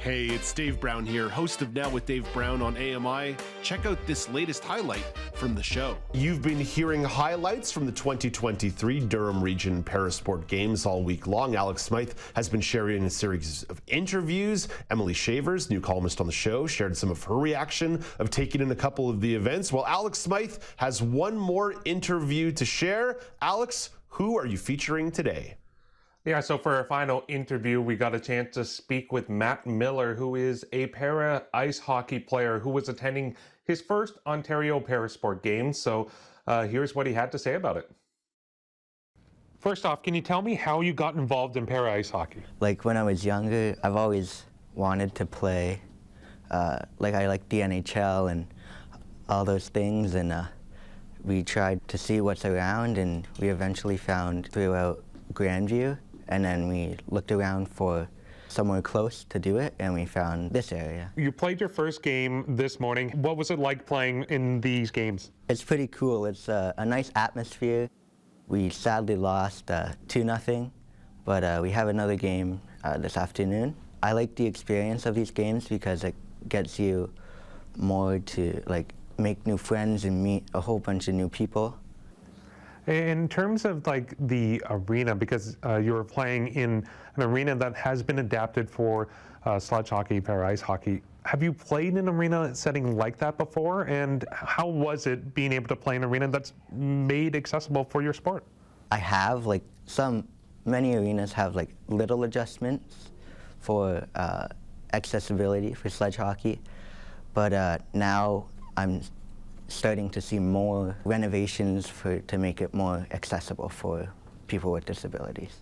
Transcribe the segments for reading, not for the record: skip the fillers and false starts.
Hey, it's Dave Brown here, host of Now with Dave Brown on AMI. Check out this latest highlight from the show. You've been hearing highlights from the 2023 Durham Region Parasport Games all week long. Alex Smyth has been sharing a series of interviews. Emily Shavers, new columnist on the show, shared some of her reaction of taking in a couple of the events. Well, Alex Smyth has one more interview to share. Alex, who are you featuring today? Yeah, so for our final interview, we got a chance to speak with Matt Miller, who is a para ice hockey player who was attending his first Ontario Parasport Games. So here's what he had to say about it. First off, can you tell me how you got involved in para ice hockey? Like when I was younger, I've always wanted to play. I like the NHL and all those things, and we tried to see what's around, and we eventually found throughout Grandview. And then we looked around for somewhere close to do it, and we found this area. You played your first game this morning. What was it like playing in these games? It's pretty cool. It's a nice atmosphere. We sadly lost 2-0, but we have another game this afternoon. I like the experience of these games because it gets you more to make new friends and meet a whole bunch of new people. In terms of the arena, because you were playing in an arena that has been adapted for sledge hockey, para ice hockey, have you played in an arena setting like that before? And how was it being able to play in an arena that's made accessible for your sport? I have. Many arenas have little adjustments for accessibility for sledge hockey, but now I'm starting to see more renovations to make it more accessible for people with disabilities.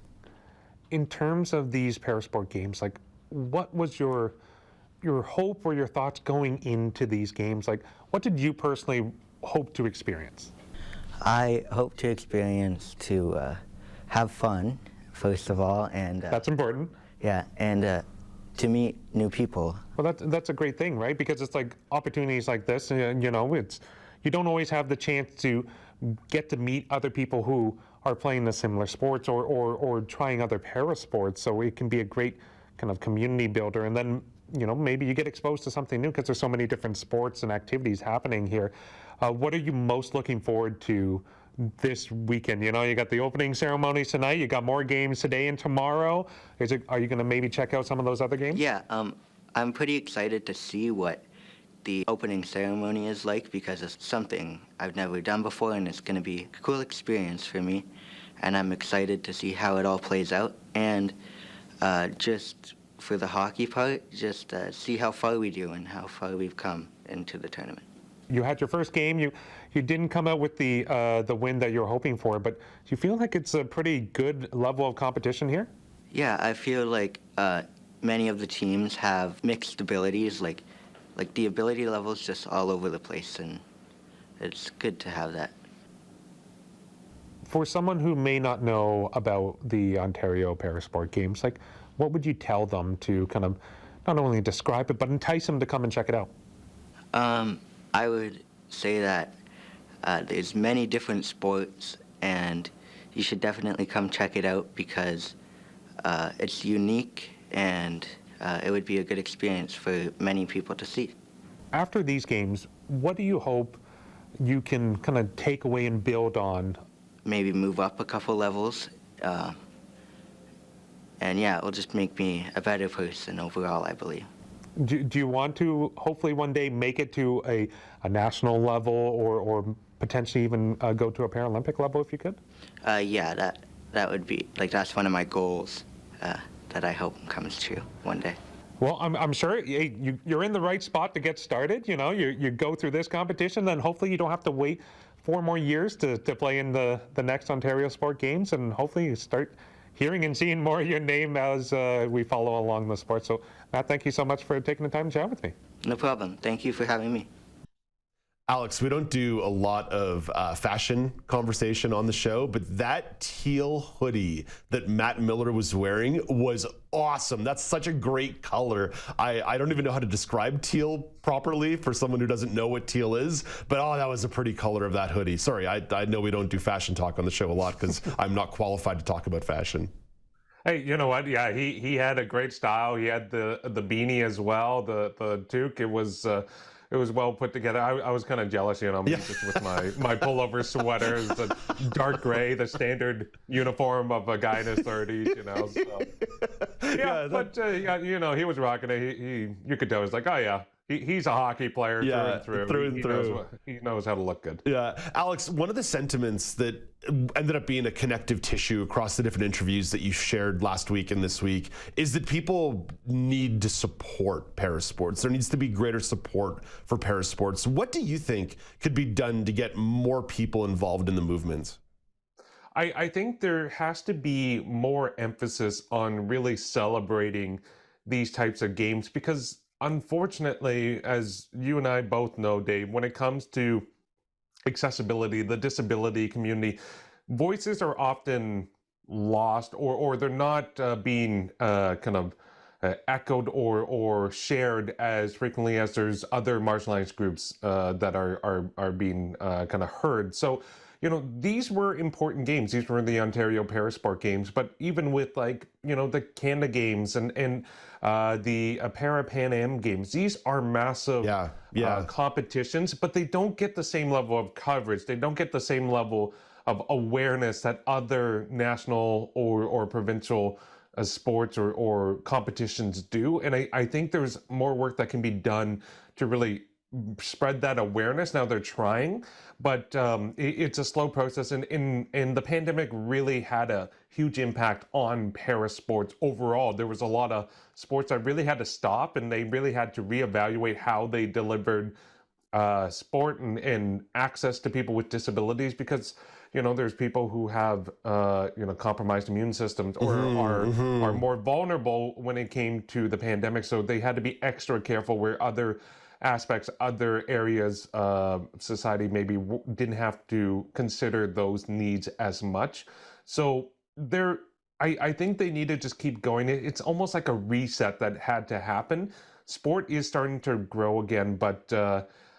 In terms of these Parasport games, what was your hope or your thoughts going into these games? What did you personally hope to experience? I hope to experience to have fun, first of all, and that's important. Yeah, and to meet new people. Well, that's a great thing, right? Because it's opportunities like this, you don't always have the chance to get to meet other people who are playing the similar sports or trying other parasports. So it can be a great kind of community builder. And then, maybe you get exposed to something new because there's so many different sports and activities happening here. What are you most looking forward to this weekend? You got the opening ceremonies tonight. You got more games today and tomorrow. Are you going to maybe check out some of those other games? Yeah, I'm pretty excited to see what the opening ceremony is like, because it's something I've never done before, and it's going to be a cool experience for me. And I'm excited to see how it all plays out. And just for the hockey part, just see how far we do and how far we've come into the tournament. You had your first game. You didn't come out with the win that you were hoping for, but do you feel like it's a pretty good level of competition here? Yeah, I feel like many of the teams have mixed abilities. Like the ability level is just all over the place, and it's good to have that. For someone who may not know about the Ontario Parasport Games, what would you tell them to kind of not only describe it, but entice them to come and check it out? I would say that there's many different sports, and you should definitely come check it out because it's unique, and it would be a good experience for many people to see. After these games, what do you hope you can kind of take away and build on? Maybe move up a couple levels, and yeah, it will just make me a better person overall, I believe. Do you want to hopefully one day make it to a national level or potentially even go to a Paralympic level if you could? Yeah, that would be, that's one of my goals that I hope comes true one day. Well, I'm sure you're in the right spot to get started. You go through this competition, then hopefully you don't have to wait 4 more years to play in the next Ontario Sport Games, and hopefully you start hearing and seeing more of your name as we follow along the sport. So, Matt, thank you so much for taking the time to chat with me. No problem. Thank you for having me. Alex, we don't do a lot of fashion conversation on the show, but that teal hoodie that Matt Miller was wearing was awesome. That's such a great color. I don't even know how to describe teal properly for someone who doesn't know what teal is, but oh, that was a pretty color of that hoodie. Sorry, I know we don't do fashion talk on the show a lot because I'm not qualified to talk about fashion. Hey, you know what? Yeah, he had a great style. He had the beanie as well, the toque. It was well put together. I was kind of jealous, you know, me Yeah. just with my pullover sweaters, the dark gray, the standard uniform of a guy in his 30s, you know. So. Yeah, but yeah, you know, he was rocking it. You could tell. He's like, oh yeah, he's a hockey player Yeah, through and through through. and He through. he knows how to look good. Yeah. Alex, one of the sentiments that ended up being a connective tissue across the different interviews that you shared last week and this week is that people need to support parasports. There needs to be greater support for parasports. What do you think could be done to get more people involved in the movement? I think there has to be more emphasis on really celebrating these types of games because unfortunately, as you and I both know, Dave, when it comes to accessibility, the disability community, voices are often lost or they're not being kind of echoed or shared as frequently as there's other marginalized groups that are being kind of heard. So, you know, these were important games. These were the Ontario Parasport Games, but even with like, you know, the Canada Games and the Para Pan Am Games, these are massive competitions, but they don't get the same level of coverage. They don't get the same level of awareness that other national or provincial sports or competitions do. And I think there's more work that can be done to really spread that awareness. Now they're trying, but it's a slow process. And the pandemic really had a huge impact on parasports overall. There was a lot of sports that really had to stop, and they really had to reevaluate how they delivered sport and access to people with disabilities because you know there's people who have you know compromised immune systems or are more vulnerable when it came to the pandemic, so they had to be extra careful where other aspects, other areas of society maybe didn't have to consider those needs as much. So there, I think they need to just keep going. It's almost like a reset that had to happen. Sport is starting to grow again, but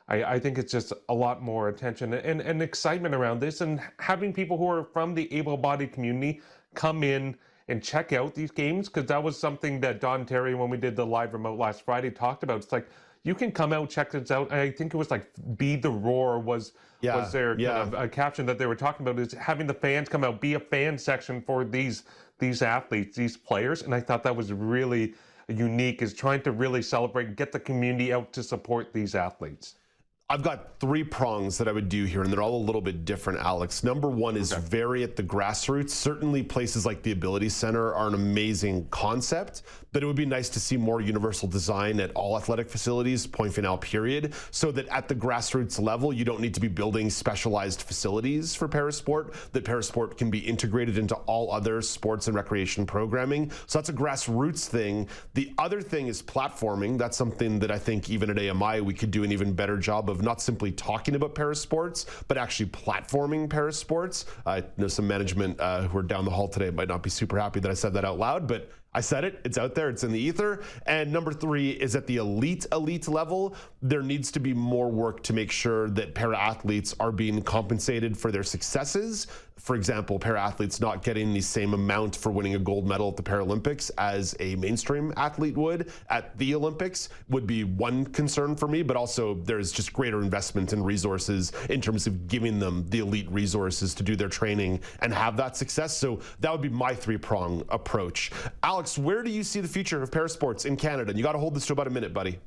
I think it's just a lot more attention and excitement around this, and having people who are from the able-bodied community come in and check out these games, because that was something that Don Terry, when we did the live remote last Friday, talked about. It's like, you can come out, check this out. I think it was like Be the Roar was their kind of a caption that they were talking about, is having the fans come out, be a fan section for these athletes, these players. And I thought that was really unique, is trying to really celebrate and get the community out to support these athletes. I've got 3 prongs that I would do here, and they're all a little bit different, Alex. Number one is very at the grassroots. Certainly places like the Ability Center are an amazing concept, but it would be nice to see more universal design at all athletic facilities, point final period, so that at the grassroots level, you don't need to be building specialized facilities for parasport, that parasport can be integrated into all other sports and recreation programming. So that's a grassroots thing. The other thing is platforming. That's something that I think even at AMI, we could do an even better job of not simply talking about parasports, but actually platforming parasports. I know some management who are down the hall today might not be super happy that I said that out loud, but I said it, it's out there, it's in the ether. And number 3 is at the elite level, there needs to be more work to make sure that para-athletes are being compensated for their successes. For example, para-athletes not getting the same amount for winning a gold medal at the Paralympics as a mainstream athlete would at the Olympics would be one concern for me, but also there's just greater investment in resources in terms of giving them the elite resources to do their training and have that success. So that would be my 3-prong approach. Alex, where do you see the future of parasports in Canada? And you got to hold this to about a minute, buddy.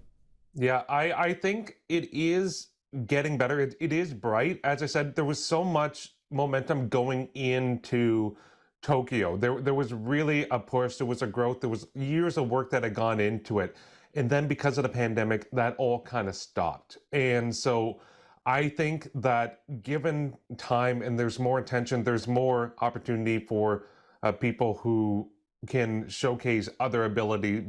Yeah, I think it is getting better. It is bright. As I said, there was so much momentum going into Tokyo. There was really a push. There was a growth. There was years of work that had gone into it. And then because of the pandemic, that all kind of stopped. And so I think that given time and there's more attention, there's more opportunity for people who can showcase other ability,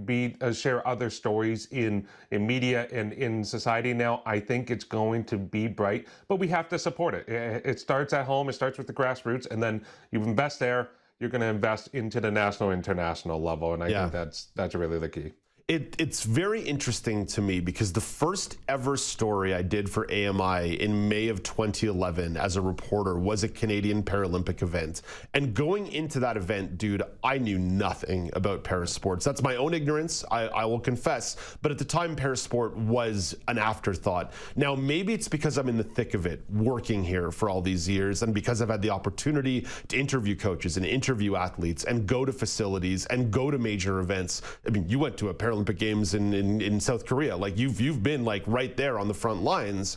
share other stories in media and in society. Now, I think it's going to be bright, but we have to support it. It starts at home, it starts with the grassroots, and then you invest there, you're going to invest into the national, international level, and I think that's really the key. It's very interesting to me because the first ever story I did for AMI in May of 2011 as a reporter was a Canadian Paralympic event. And going into that event, dude, I knew nothing about parasports. That's my own ignorance, I will confess. But at the time, parasport was an afterthought. Now, maybe it's because I'm in the thick of it, working here for all these years, and because I've had the opportunity to interview coaches and interview athletes and go to facilities and go to major events. I mean, you went to a Paralympic Games in South Korea. Like you've been like right there on the front lines.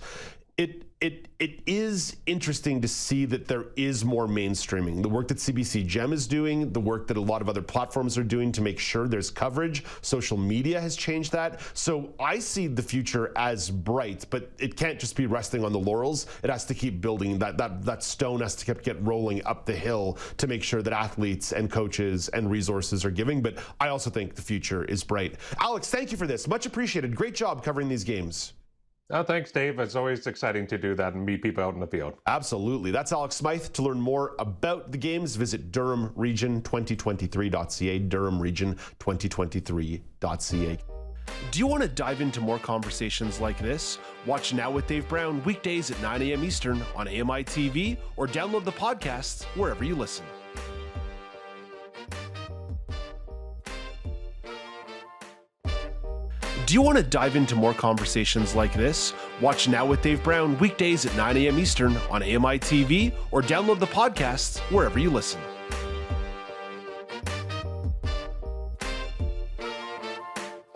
It is interesting to see that there is more mainstreaming. The work that CBC GEM is doing, the work that a lot of other platforms are doing to make sure there's coverage. Social media has changed that. So I see the future as bright, but it can't just be resting on the laurels. It has to keep building. That stone has to get rolling up the hill to make sure that athletes and coaches and resources are giving. But I also think the future is bright. Alex, thank you for this. Much appreciated. Great job covering these games. Oh, thanks, Dave. It's always exciting to do that and meet people out in the field. Absolutely. That's Alex Smyth. To learn more about the games, visit durhamregion2023.ca, durhamregion2023.ca. Do you want to dive into more conversations like this? Watch Now with Dave Brown weekdays at 9 a.m. Eastern on AMI-TV or download the podcasts wherever you listen. Do you want to dive into more conversations like this? Watch Now with Dave Brown weekdays at 9 a.m. Eastern on AMI-TV or download the podcasts wherever you listen.